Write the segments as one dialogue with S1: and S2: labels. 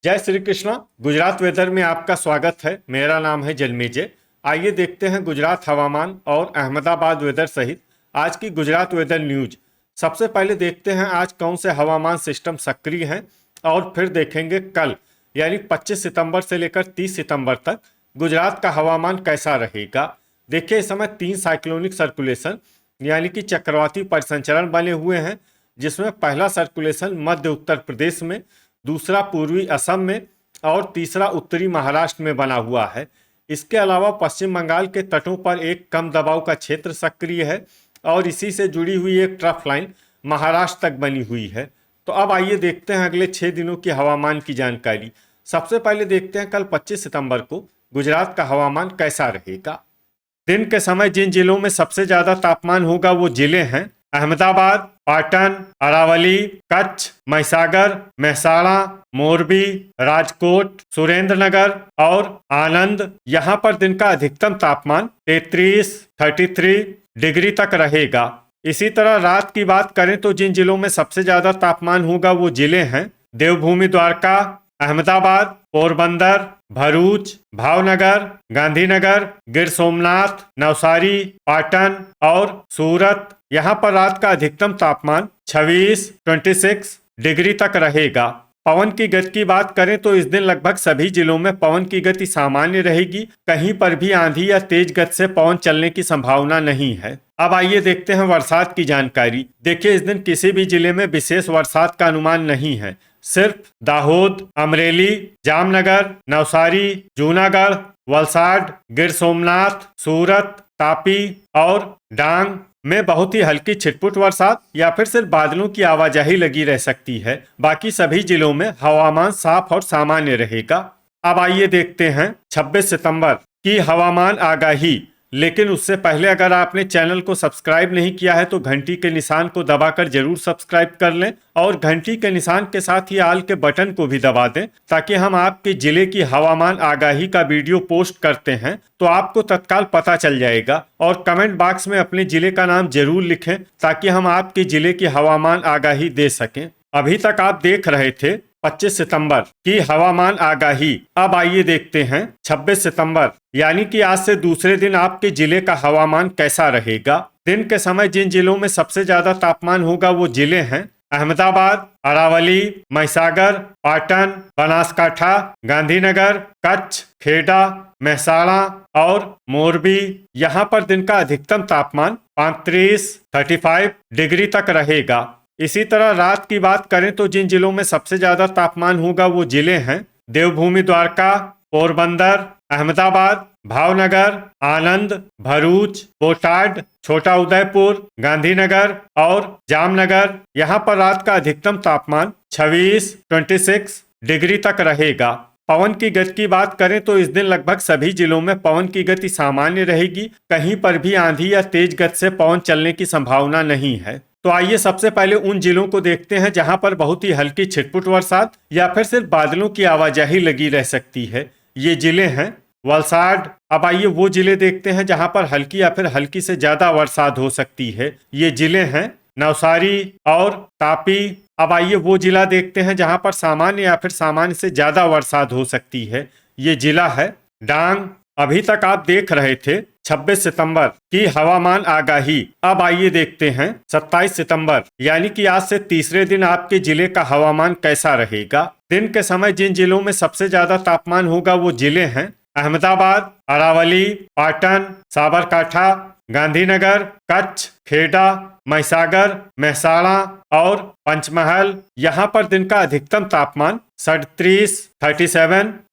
S1: जय श्री कृष्णा। गुजरात वेदर में आपका स्वागत है। मेरा नाम है जन्मेजय। आइए देखते हैं गुजरात हवामान और अहमदाबाद वेदर सहित आज की गुजरात वेदर न्यूज। सबसे पहले देखते हैं आज कौन से हवामान सिस्टम सक्रिय हैं और फिर देखेंगे कल यानी 25 सितंबर से लेकर 30 सितंबर तक गुजरात का हवामान कैसा रहेगा। देखिए, इस समय 3 साइक्लोनिक सर्कुलेशन यानी कि चक्रवाती परिसंचरण बने हुए हैं, जिसमें पहला सर्कुलेशन मध्य उत्तर प्रदेश में, दूसरा पूर्वी असम में और तीसरा उत्तरी महाराष्ट्र में बना हुआ है। इसके अलावा पश्चिम बंगाल के तटों पर एक कम दबाव का क्षेत्र सक्रिय है और इसी से जुड़ी हुई एक ट्रफ लाइन महाराष्ट्र तक बनी हुई है। तो अब आइए देखते हैं अगले 6 दिनों की हवामान की जानकारी। सबसे पहले देखते हैं कल 25 सितंबर को गुजरात का हवामान कैसा रहेगा। दिन के समय जिन जिलों में सबसे ज्यादा तापमान होगा वो जिले हैं अहमदाबाद, पाटन, अरावली, कच्छ, महिसागर, मेहसाणा, मोरबी, राजकोट, सुरेंद्रनगर और आनंद। यहाँ पर दिन का अधिकतम तापमान 33 डिग्री तक रहेगा। इसी तरह रात की बात करें तो जिन जिलों में सबसे ज्यादा तापमान होगा वो जिले हैं देवभूमि द्वारका, अहमदाबाद, पोरबंदर, भरूच, भावनगर, गांधीनगर, गिर सोमनाथ, नवसारी, पाटन और सूरत। यहाँ पर रात का अधिकतम तापमान 26 डिग्री तक रहेगा। पवन की गति की बात करें तो इस दिन लगभग सभी जिलों में पवन की गति सामान्य रहेगी। कहीं पर भी आंधी या तेज गति से पवन चलने की संभावना नहीं है। अब आइए देखते हैं बरसात की जानकारी। देखिए, इस दिन किसी भी जिले में विशेष बरसात का अनुमान नहीं है। सिर्फ दाहोद, अमरेली, जामनगर, नवसारी, जूनागढ़, वलसाड, गिर सोमनाथ, सूरत, तापी और डांग में बहुत ही हल्की छिटपुट बरसात या फिर सिर्फ बादलों की आवाजाही लगी रह सकती है। बाकी सभी जिलों में हवामान साफ और सामान्य रहेगा। अब आइए देखते हैं 26 सितंबर की हवामान आगाही। लेकिन उससे पहले अगर आपने चैनल को सब्सक्राइब नहीं किया है तो घंटी के निशान को दबाकर जरूर सब्सक्राइब कर लें और घंटी के निशान के साथ ही आल के बटन को भी दबा दें, ताकि हम आपके जिले की हवामान आगाही का वीडियो पोस्ट करते हैं तो आपको तत्काल पता चल जाएगा। और कमेंट बॉक्स में अपने जिले का नाम जरूर लिखें ताकि हम आपके जिले की हवामान आगाही दे सकें। अभी तक आप देख रहे थे 25 सितंबर की हवामान आगाही। अब आइए देखते हैं 26 सितंबर यानी कि आज से दूसरे दिन आपके जिले का हवामान कैसा रहेगा। दिन के समय जिन जिलों में सबसे ज्यादा तापमान होगा वो जिले हैं अहमदाबाद, अरावली, महिसागर, पाटन, बनासकाठा, गांधीनगर, कच्छ, खेड़ा, मेहसाणा और मोरबी। यहाँ पर दिन का अधिकतम तापमान 35 डिग्री तक रहेगा। इसी तरह रात की बात करें तो जिन जिलों में सबसे ज्यादा तापमान होगा वो जिले हैं देवभूमि द्वारका, पोरबंदर, अहमदाबाद, भावनगर, आनंद, भरूच, बोटाड, छोटा उदयपुर, गांधीनगर और जामनगर। यहाँ पर रात का अधिकतम तापमान 26 डिग्री तक रहेगा। पवन की गति की बात करें तो इस दिन लगभग सभी जिलों में पवन की गति सामान्य रहेगी। कहीं पर भी आंधी या तेज गति से पवन चलने की संभावना नहीं है। तो आइए सबसे पहले उन जिलों को देखते हैं जहां पर बहुत ही हल्की छिटपुट बरसात या फिर सिर्फ बादलों की आवाजाही लगी रह सकती है। ये जिले हैं वलसाड। अब आइए वो जिले देखते हैं जहां पर हल्की या फिर हल्की से ज्यादा बरसात हो सकती है। ये जिले हैं नवसारी और तापी। अब आइए वो जिला देखते हैं जहां पर सामान्य या फिर सामान्य से ज्यादा बरसात हो सकती है। ये जिला है डांग। अभी तक आप देख रहे थे 26 सितंबर की हवामान आगाही। अब आइए देखते हैं 27 सितंबर यानी कि आज से तीसरे दिन आपके जिले का हवामान कैसा रहेगा। दिन के समय जिन जिलों में सबसे ज्यादा तापमान होगा वो जिले हैं अहमदाबाद, अरावली, पाटन, साबरकाठा, गांधीनगर, कच्छ, खेड़ा, महिसागर, मेहसाणा और पंचमहल। यहाँ पर दिन का अधिकतम तापमान 37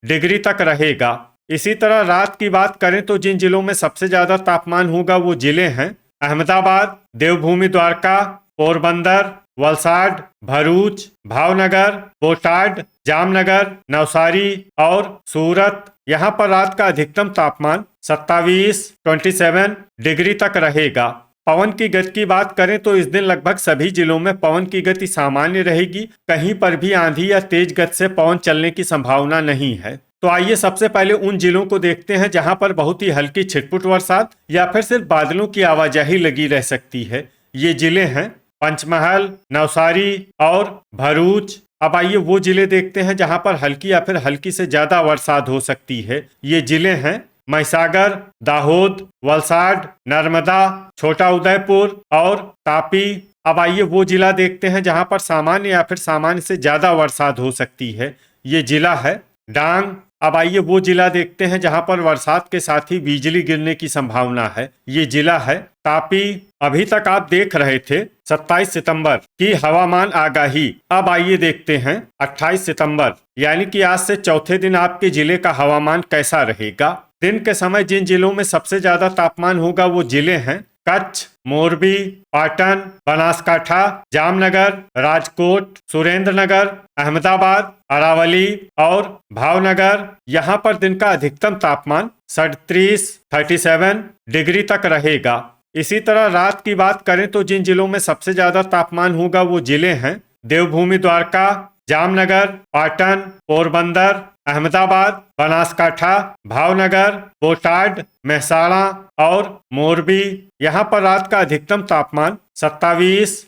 S1: डिग्री तक रहेगा। इसी तरह रात की बात करें तो जिन जिलों में सबसे ज्यादा तापमान होगा वो जिले हैं अहमदाबाद, देवभूमि द्वारका, पोरबंदर, वलसाड, भरूच, भावनगर, बोटाड, जामनगर, नवसारी और सूरत। यहाँ पर रात का अधिकतम तापमान 27 डिग्री तक रहेगा। पवन की गति की बात करें तो इस दिन लगभग सभी जिलों में पवन की गति सामान्य रहेगी। कहीं पर भी आंधी या तेज गति से पवन चलने की संभावना नहीं है। तो आइए सबसे पहले उन जिलों को देखते हैं जहां पर बहुत ही हल्की छिटपुट बरसात या फिर सिर्फ बादलों की आवाजाही लगी रह सकती है। ये जिले हैं पंचमहल, नवसारी और भरूच। अब आइए वो जिले देखते हैं जहां पर हल्की या फिर हल्की से ज्यादा बरसात हो सकती है। ये जिले हैं महिसागर, दाहोद, वलसाड, नर्मदा, छोटा उदयपुर और तापी। अब आइए वो जिला देखते हैं जहां पर सामान्य या फिर सामान्य से ज्यादा बरसात हो सकती है। ये जिला है डांग। अब आइए वो जिला देखते हैं जहां पर बरसात के साथ ही बिजली गिरने की संभावना है। ये जिला है तापी। अभी तक आप देख रहे थे 27 सितंबर की हवामान आगाही। अब आइए देखते हैं 28 सितंबर यानी कि आज से चौथे दिन आपके जिले का हवामान कैसा रहेगा। दिन के समय जिन जिलों में सबसे ज्यादा तापमान होगा वो जिले हैं कच्छ, मोरबी, पाटन, बनासकाठा, जामनगर, राजकोट, सुरेंद्रनगर, अहमदाबाद, अरावली और भावनगर। यहाँ पर दिन का अधिकतम तापमान 37 डिग्री तक रहेगा। इसी तरह रात की बात करें तो जिन जिलों में सबसे ज्यादा तापमान होगा वो जिले हैं देवभूमि द्वारका, जामनगर, पाटन, पोरबंदर, अहमदाबाद, बनासकाठा, भावनगर, बोटाड, मेहसाणा और मोरबी। यहाँ पर रात का अधिकतम तापमान 27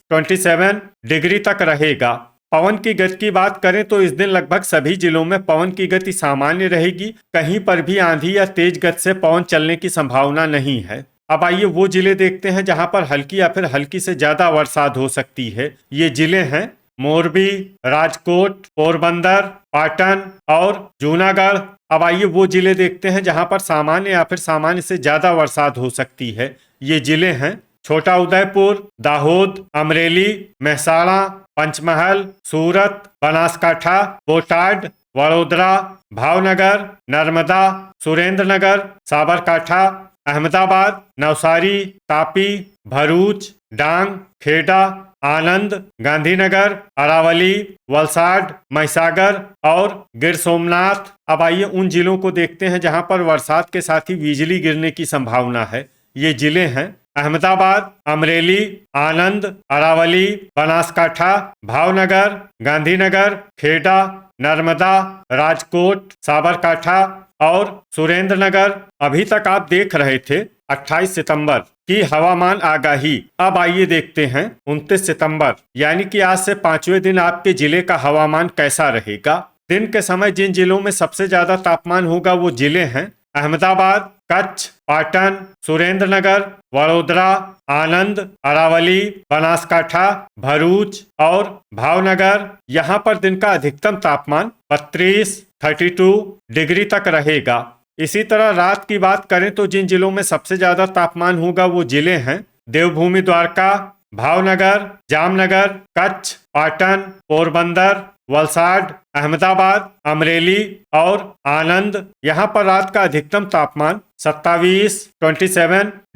S1: डिग्री तक रहेगा। पवन की गति की बात करें तो इस दिन लगभग सभी जिलों में पवन की गति सामान्य रहेगी। कहीं पर भी आंधी या तेज गति से पवन चलने की संभावना नहीं है। अब आइए वो जिले देखते हैं जहां पर हल्की या फिर हल्की से ज्यादा बरसात हो सकती है। ये जिले हैं मोरबी, राजकोट, पोरबंदर, पाटन और जूनागढ़। अब आइए वो जिले देखते हैं जहां पर सामान्य या फिर सामान्य से ज्यादा बरसात हो सकती है। ये जिले हैं छोटा उदयपुर, दाहोद, अमरेली, मेहसाणा, पंचमहल, सूरत, बनासकाठा, बोटाड, वडोदरा, भावनगर, नर्मदा, सुरेंद्रनगर, साबरकाठा, अहमदाबाद, नवसारी, तापी, भरूच, डांग, खेड़ा, आनंद, गांधीनगर, अरावली, वलसाड, महिसागर और गिर सोमनाथ। अब आइए उन जिलों को देखते हैं जहां पर बरसात के साथ ही बिजली गिरने की संभावना है। ये जिले हैं अहमदाबाद, अमरेली, आनंद, अरावली, बनासकाठा, भावनगर, गांधीनगर, खेड़ा, नर्मदा, राजकोट, साबरकाठा और सुरेंद्रनगर। अभी तक आप देख रहे थे 28 सितंबर की हवामान आगाही। अब आइए देखते हैं 29 सितंबर यानी कि आज से 5वें दिन आपके जिले का हवामान कैसा रहेगा। दिन के समय जिन जिलों में सबसे ज्यादा तापमान होगा वो जिले हैं अहमदाबाद, कच्छ, पाटन, सुरेंद्रनगर, वडोदरा, आनंद, अरावली, बनासकाठा, भरूच और भावनगर। यहाँ पर दिन का अधिकतम तापमान 32 डिग्री तक रहेगा। इसी तरह रात की बात करें तो जिन जिलों में सबसे ज्यादा तापमान होगा वो जिले हैं देवभूमि द्वारका, भावनगर, जामनगर, कच्छ, पाटन, पोरबंदर, वलसाड, अहमदाबाद, अमरेली और आनंद। यहाँ पर रात का अधिकतम तापमान 27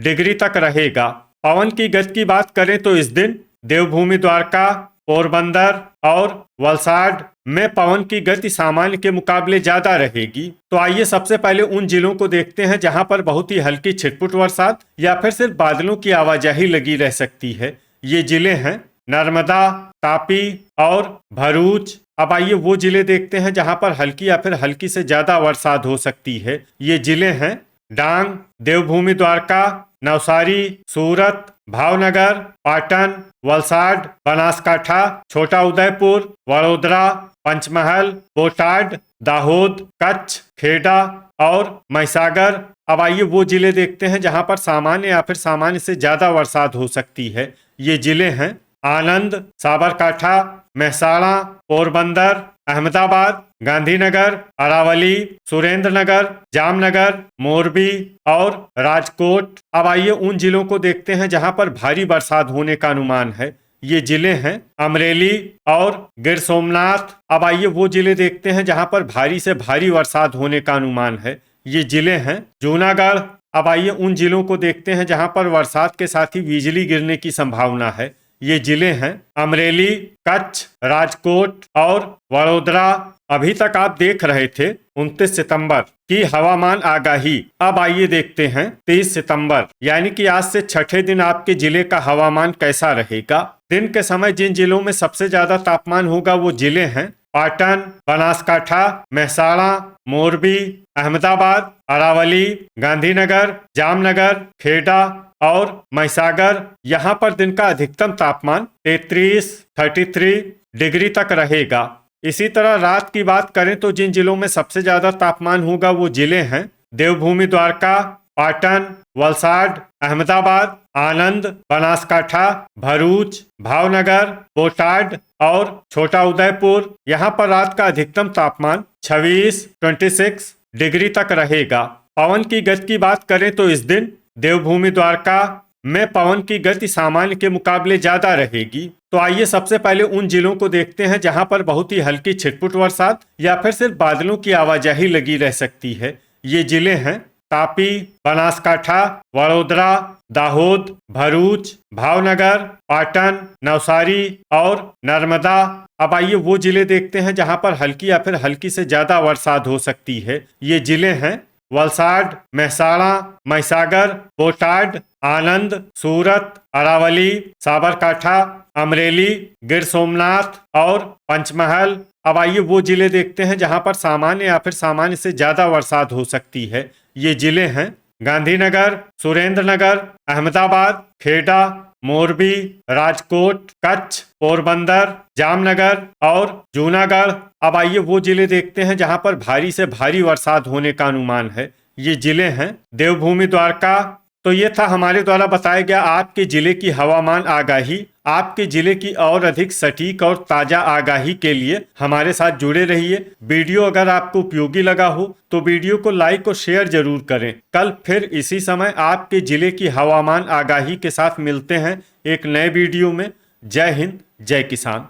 S1: डिग्री तक रहेगा। पवन की गति की बात करें तो इस दिन देवभूमि द्वारका, पोरबंदर और वलसाड में पवन की गति सामान्य के मुकाबले ज्यादा रहेगी। तो आइए सबसे पहले उन जिलों को देखते हैं जहां पर बहुत ही हल्की छिटपुट बरसात या फिर सिर्फ बादलों की आवाजाही लगी रह सकती है। ये जिले हैं नर्मदा, तापी और भरूच। अब आइए वो जिले देखते हैं जहां पर हल्की या फिर हल्की से ज्यादा बरसात हो सकती है। ये जिले हैं डांग, देवभूमि द्वारका, नवसारी, सूरत, भावनगर, पाटन, वलसाड, बनासकाठा, छोटा उदयपुर, वडोदरा, पंचमहल, बोटाड, दाहोद, कच्छ, खेड़ा और महिसागर। अब आइए वो जिले देखते हैं जहां पर सामान्य या फिर सामान्य से ज्यादा बरसात हो सकती है। ये जिले हैं आनंद, साबरकाठा, मेहसाणा, पोरबंदर, अहमदाबाद, गांधीनगर, अरावली, सुरेंद्रनगर, जामनगर, मोरबी और राजकोट। अब आइए उन जिलों को देखते हैं जहां पर भारी बरसात होने का अनुमान है। ये जिले हैं अमरेली और गिर सोमनाथ। अब आइए वो जिले देखते हैं जहां पर भारी से भारी बरसात होने का अनुमान है। ये जिले हैं जूनागढ़। अब आइए उन जिलों को देखते हैं जहां पर बरसात के साथ ही बिजली गिरने की संभावना है। ये जिले हैं अमरेली, कच्छ, राजकोट और वडोदरा। अभी तक आप देख रहे थे 29 सितंबर की हवामान आगाही। अब आइए देखते हैं 30 सितंबर यानी कि आज से छठे दिन आपके जिले का हवामान कैसा रहेगा। दिन के समय जिन जिलों में सबसे ज्यादा तापमान होगा वो जिले हैं पाटन, बनासकाठा, मेहसाणा, मोरबी, अहमदाबाद, अरावली, गांधीनगर, जामनगर, खेड़ा और महिसागर। यहाँ पर दिन का अधिकतम तापमान 33 डिग्री तक रहेगा। इसी तरह रात की बात करें तो जिन जिलों में सबसे ज्यादा तापमान होगा वो जिले हैं देवभूमि द्वारका, पाटन, वलसाड, अहमदाबाद, आनंद, बनासकाठा, भरूच, भावनगर, बोटाड और छोटा उदयपुर। यहाँ पर रात का अधिकतम तापमान 26 डिग्री तक रहेगा। पवन की गति की बात करें तो इस दिन देवभूमि द्वारका में पवन की गति सामान्य के मुकाबले ज्यादा रहेगी। तो आइए सबसे पहले उन जिलों को देखते हैं जहां पर बहुत ही हल्की छिटपुट बरसात या फिर सिर्फ बादलों की आवाजाही लगी रह सकती है। ये जिले हैं तापी, बनासकाठा, वडोदरा, दाहोद, भरूच, भावनगर, पाटन, नवसारी और नर्मदा। अब आइए वो जिले देखते हैं जहां पर हल्की या फिर हल्की से ज्यादा बरसात हो सकती है। ये जिले हैं वलसाड, महसाणा, महिसागर, बोटाड, आनंद, सूरत, अरावली, साबरकाठा, अमरेली, गिर सोमनाथ और पंचमहल। अब आइए वो जिले देखते हैं जहां पर सामान्य या फिर सामान्य से ज्यादा बरसात हो सकती है। ये जिले हैं गांधीनगर, सुरेंद्रनगर, अहमदाबाद, खेड़ा, मोरबी, राजकोट, कच्छ, पोरबंदर, जामनगर और जूनागढ़। अब आइए वो जिले देखते हैं जहां पर भारी से भारी बरसात होने का अनुमान है। ये जिले हैं देवभूमि द्वारका। तो ये था हमारे द्वारा बताया गया आपके जिले की हवामान आगाही। आपके जिले की और अधिक सटीक और ताजा आगाही के लिए हमारे साथ जुड़े रहिए। वीडियो अगर आपको उपयोगी लगा हो तो वीडियो को लाइक और शेयर जरूर करें। कल फिर इसी समय आपके जिले की हवामान आगाही के साथ मिलते हैं एक नए वीडियो में। जय हिंद, जय किसान।